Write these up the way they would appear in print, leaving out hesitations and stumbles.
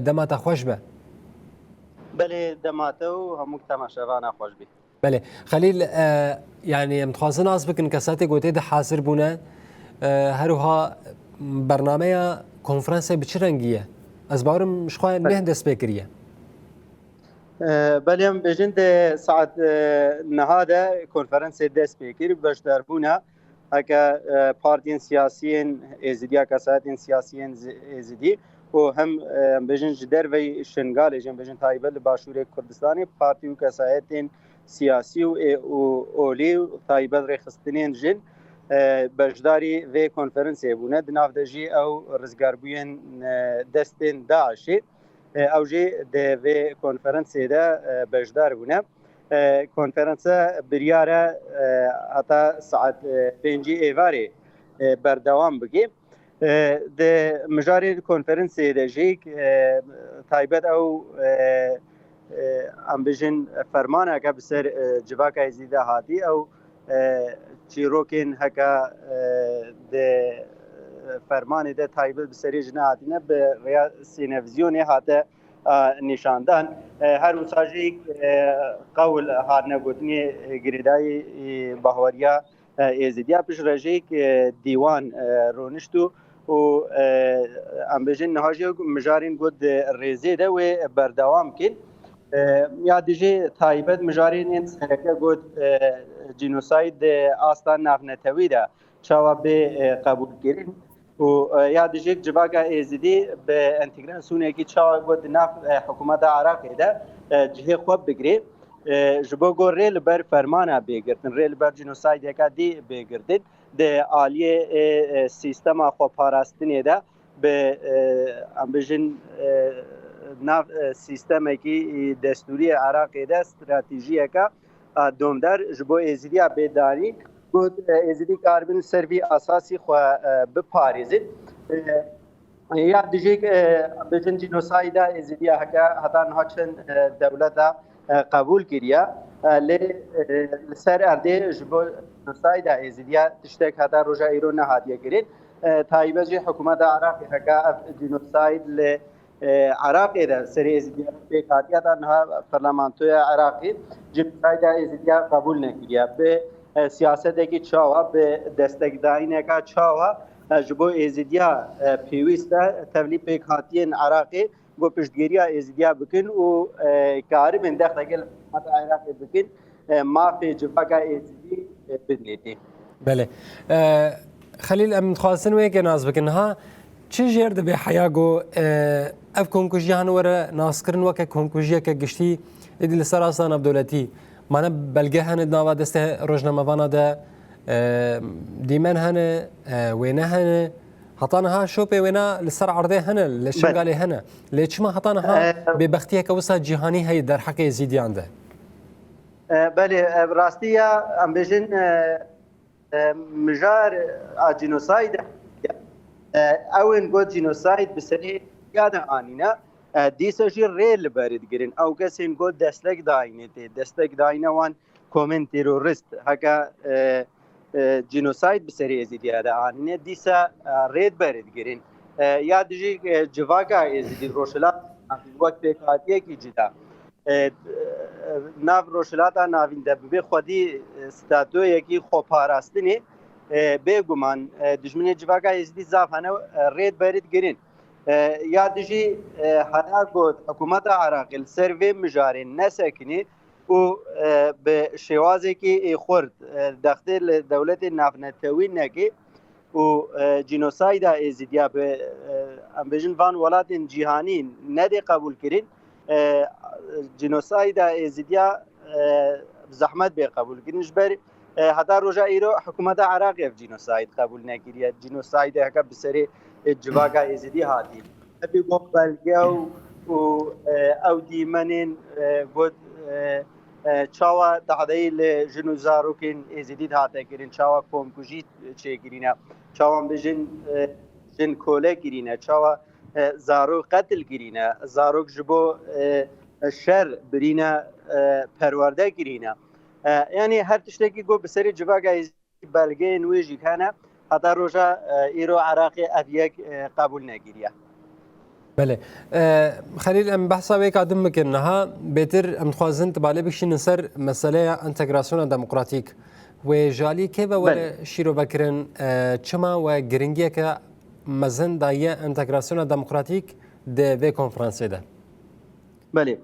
دمات خوش به. بله دماتو همو تماشاوان خوش بی. بله خلیل يعني متخواستن از بکن کساتی گوته ده حاضر بونه هروها برنامه کنفرانس بچه رنگیه از باورم مشخواه نه دست بکریه بله هم بجند ساعت نهاده کنفرانس دست بکری باش دربونه هکا پارتین سیاسیین ازدیا کساتین سیاسیین ازدی و هم بجند جدر و شنگال جن بجند تایبل باشور کردستانی پارتی و کساتین سیاسی و اولی و تایبل رخصتنین جن بجداری و کنفرانس بونه دناف دجی او رزگاربوین دستین داعشی او جی د کنفرانس ده بجدار بونه کنفرانس بریاره حتی ساعت 5 ایواری بردوام بگی د مجاری کنفرانس ده جیک تایبت او ام بجن فرمانه که بسر جواک ازیده هاتی او چیروکین هکا د فرمان ده تایبت بسری جنه هاتینه به ریا سینویزیونی هاته نشاندن هر وساجی قول هارنه گوتنی گریدای باوریا ازدیا پیش رجیک دیوان رونشتو و ام بجن نهاجی مجارین گود ریزی ده و بردوام کن یا دیجی تایبت مجارین این سرکه گود جنوساید آستان نافنتوی ده چاوا به قبول گیرین و یا دیجی جواگا ازدی به انتگراسیون کی چاوا گود ناف حکومت عراق ده جهه خوب بگیری جبو گو ریل بر فرمانه بگیرتن ریل بر جنوساید یکا دی بگیردید ده عالیه سیستم خوب پاراستنی ده به امبژن ناف سیستم کی دستوری عراق ده استراتژی کا دومدار جبو ازدیا بداری بود ازدی کاربن سروی اساسی خو به پاریزید یا دیجی امبژن جنوساید ازدیا حتی نهچن دولت قبول کردیا ل سر ارده جبو جنوساید ازدیا تشتک حتی روجا ایران نهادیه کرد تایبه حکومت عراق هکا جنوساید ل عراق ده سری ازدیا به کاتیا تا پارلمانتوی عراقی جنوساید ازدیا قبول نکردیا به سیاست کی چاوا به دستگداین کا چاوا جبو ازدیا پیوست تولی به کاتین عراقی گو پشتگیری ازدیا بکن و کاری من داخل حکومت عراقی بکن ما في جفاكا ازدی بدنیتی. بله خلیل ام خواستن وی که ناز بکنها چه جرد به حیاگو اف کنکوژی هنوره ناس کرن وکه کنکوژی که گشتی ادی لسر آسان عبدالتی مانا بلگه هنه ناوا دست روزنامه وانا ده دیمن هنه وینه هنه حطانها شوبه وینا لسر عرضه هنه لشنگاله هنه لیچما حطانها به بختیه که وسا جهانی هی در حق زیدی عنده. بله راستیه ام بجن مجار جنوساید اون گو جنوساید بسری یادن آنینا دیساجی ریل برد گرین او کسین گو دستک داینه تی دستک داینه وان کومن تروریست هکا جنوساید بسری ازیدی ادا آنینا دیسا ریل برد گرین یا دیجی جواگا ازیدی روشلا وقت پیکاتیه کی جدا ناو روشلاتا ناوین دبی خودی ستاتو یکی خوپاراستنی بگمان دشمنی جواگا ازدی زافانه رید برید گرین یا دیجی حالا گود حکومت عراق السروی مجارین نسکنی و به شوازی که خورد داخل دولت نافنتوی نگی و جنوساید ازدیا به امبژن وان ولات جهانی ندی قبول کرین جنوساید ازدیا زحمت به قبول کردنش بر حتی روزا ایرو حکومت عراق اف جنوساید قبول نکردی جنوساید هک بسری جواگا ازدی هاتی ابی گوبلگه و او دیمنین بود چاوا تعدیل جنوزاروکین ازدی هاته کردن چاوا کومکوجی چه کردینا چاوا بجن جن کوله کردینا چاوا زارو قتل کردینا زارو جبو شر برينا پرورده گرينا يعني هر تشتكي جو بسري جواگا بلگه نويجي كان حتى روجا ايرو عراقي افيك قبول نگيريا بله خلیل ام بحثا وی کادم مکنها بهتر ام خوازن تباله بکشین سر مسئله انتگراسیون دموکراتیک و جالی که به شیرو بکرن چما و گرینگی که مزن دایه انتگراسیون دموکراتیک ده وی کنفرانسی ده. بله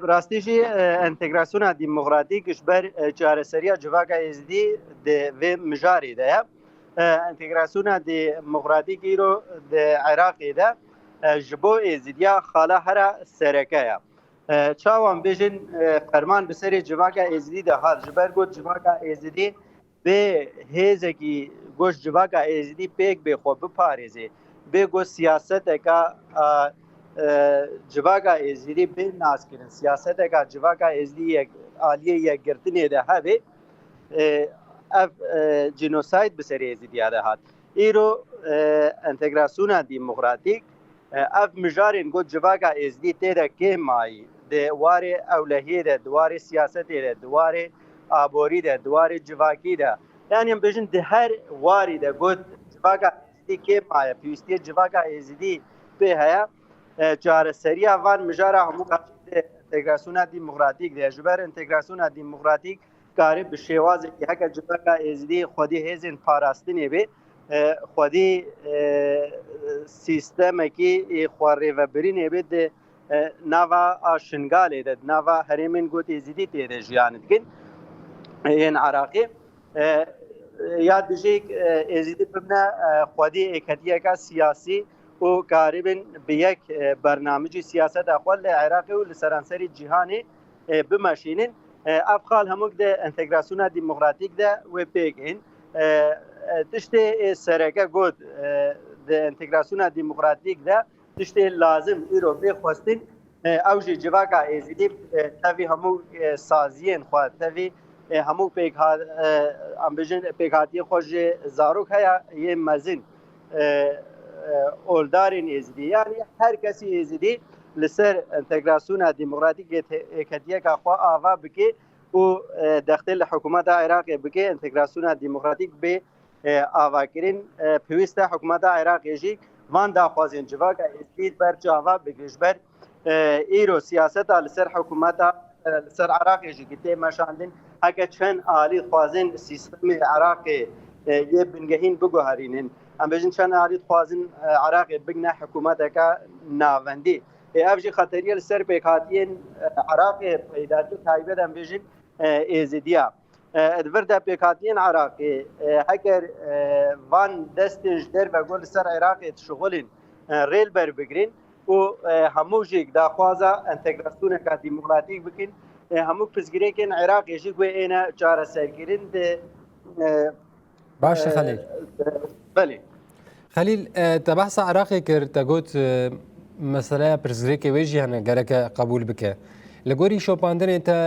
راستیجی انتگراسیون دموکراتیکش بر چارەسەریە جوواکە ئێزدی دێ مژاری دەیە انتگراسیون دموکراتیک ئیرۆ عێراقی ده ji bo êzidiya xala hera serekeye. Çawan bêjin ferman bi serê civaka êzidî de hat ji ber got civaka êzidî bê hêzekî goş civaka êzidî pêk bê xwe biparêzê bê got siyaseteka civaka êzidî bê naskirin siyaseteka civaka êzidî aliyê yekgirtinê de hebe ev genosayd bi serê êzidiya de hat. Îro entegrasyona demokratîk ev mijarên got civaka êzidî tê de kêm mayî di warê ewlehiyê de di warê siyasetê de di warê aborî de di warê civakî de yani em bêjin di her warî de got civaka êzidî kêm maye pîwîstiyê civaka êzidî pê heye çareseriya van mijara hemû entegrasyona demokratîk de ji ber entegrasyona demokratîk karî bi şêwazekî heke civaka êzidî xwedî hêzên parastinê bê xwedî sîstemekî xwarêvebirinê bê di nava a Şingalê de nava herêmên got êzidî tê de jiyan dikin yên Iraqê ya dijî êzidî bibne xwedî êketiyeka siyasî û karîbin bi yek bernamicî siyaseta xwe li Iraqê û li seranserî cîhanê bimeşînin ev xal hemûk de entegrasyona demokratîk de wê pêkên tiştê sereke got di entegrasyona demokratîk de tiştê lazim îro bê xwestin ew jî civaka êzidî tevî hemû saziyên xwe tevî hemû pêkhatiye xwe jê zarok heya yên mezin oldarên êzidî yani her kesî êzidî li ser entegrasyona demokratîk êketiyeka xwe ava bike û dextê li hikûmeta Iraqê bike entegrasyona demokratîk bê avakirin pêwîst e hikûmeta Iraqê jî van daxwazên civaka êzidî ber çava bike ji ber îro siyaseta li ser hikûmeta li ser Iraqê jî tê meşandin heke çend alî xwazin sîstemê Iraqê yê bingehîn biguherînin em bêjin çend alî xwazin Iraqê bigine hikûmeteka navendî ev jî xeteriye li ser pêkhatiyên Iraqê peyda kir taybet em bêjin êzidiya vir de pêkhatiyên Iraqê heger van destên ji derve got li ser Iraqê tişixulin rêl berbigirin û hemû jî daxwaza entegrasyoneka demokratîk bikin hemû pirsgirêkên Iraqê jî wê êne çareserkirin de باش خلیل بله خلیل te behsa Iraqê kir te got meseleya pirsgirêkê wê jî hene gereke qebûl bike li gorî şopandinê te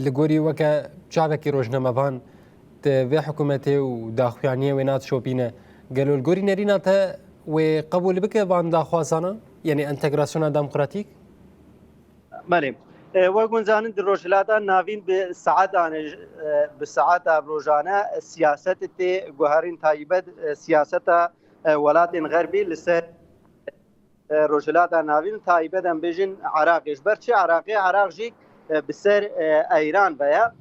li gorî weke çavekî rojnamevan te vê hikûmetê û daxuyaniyê wê nat şopîne gelo li gorî nerîna te wê qebûl bike van daxwazana yani entegrasyona demokratîk بله وەگوون زانن di rojhilata navîn bi saeta rojane siyasetê tê guherîn taybet siyaseta welatên xerbî li ser rojhilata navîn taybet em bêjin Iraqê ji ber çi Iraqê Iraq jî bi ser Eyran veya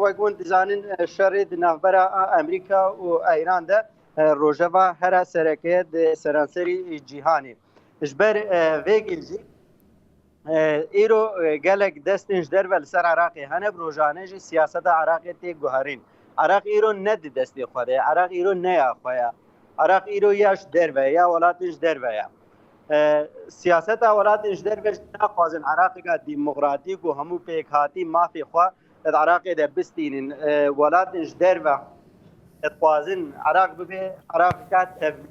wekûn dizanin şerê di navbera Amerîka û Eyran de rojeva hera serekeye di seranserî cîhanê ji ber vê jî îro gelek destên ji derve li ser Iraqê hene rojane jî siyaseta Iraqê tê guherîn Iraq îro ne di destê xwe de Iraq îro neya xwe ye Iraq îro ya ji derve ya welatên ji derve ye siyaseta welatên ji derve naxwazin Iraqeka demokratîk û hemû pêkhatî mafê xwe li Iraqê de bistînin welatên ji derve dixwazin Iraq bibe Iraqeka tevlî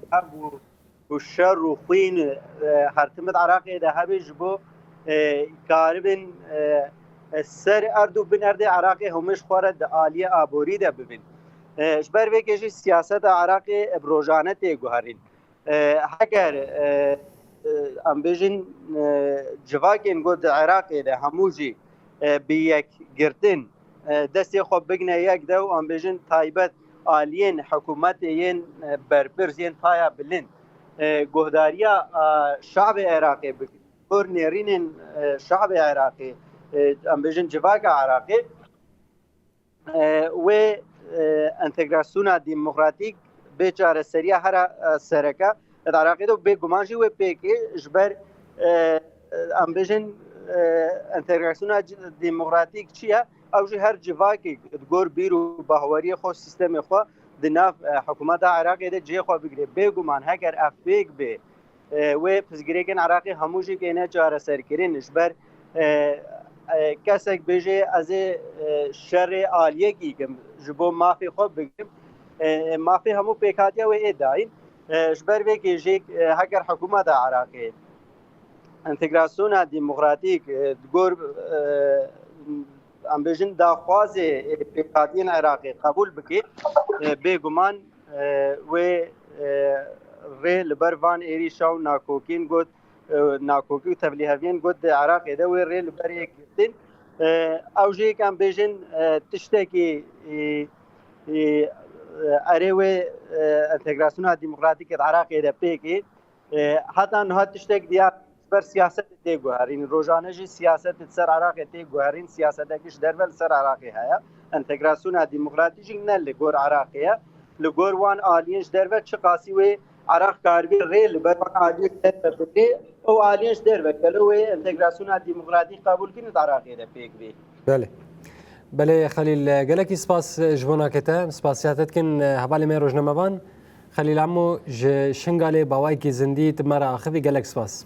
û şer û xwîn her timid Iraqê de hebe ji bo karibin ser erdû bin erdê Iraqê hemûş xwe re di aliyê aborî de bibin ji ber vê jî siyaseta Iraqê rojane tê guherîn heger em bêjin civakên got di Iraqê de hemû jî bi yekgirtin destê xwe bigine yek de û em bêjin taybet aliyên hikûmetê yên berpirs yên paya bilind گهداریا شعب عراقی بکر نرین شعب عراقی ام بجن جواگ عراقی و انتگراسیون دموکراتیک به چاره سریع هر سرکه عراقی دو به گمانجی و پیکی جبر ام بجن انتگراسیون دموکراتیک چیه اوجی هر جواگی گور بیرو باوری خو سیستم خو دناف حکومت عراقی ده جه خو بگیره به گمان هگر افیک به و پزگیرکن عراقی هموجی که نه چاره سرکرین جبر کسک بجه از شر عالیه کی که جبو مافی خوب بگیم مافی همو پیکاتیا و ادعین جبر به که جه هگر حکومت عراقی انتگراسیون دموکراتیک گور ام بجن داخواز پیکاتین عراقی قبول بکی بگمان و ری لبروان ایری شاو ناکوکین گود ناکوکی تبلیغاوین گود عراق ده و ری لبری گفتن اوجی کم بجن تشتکی اره و انتگراسیون دموکراتیک عراق ده پیکی حتی نه تشتک دیار بر سیاست دی گوهرین روزانه جی سیاست سر عراق دی گوهرین سیاست کش درول سر عراقی هیا انتگراسیون دموکراتیک نه لگور عراقیه لگور وان آلینج درول چه قاسی و عراق کاربی ریل بر آلینج درول بی او آلینج درول کلو انتگراسیون دموکراتیک قبول کنید عراقی ده پیک بی بله بله خلیل گلکی سپاس جوانا کته سپاسیاتت کن حوالی من روزنامه‌وان خلیل عمو شنگاله باوای کی زندی تمارا آخری گلک سپاس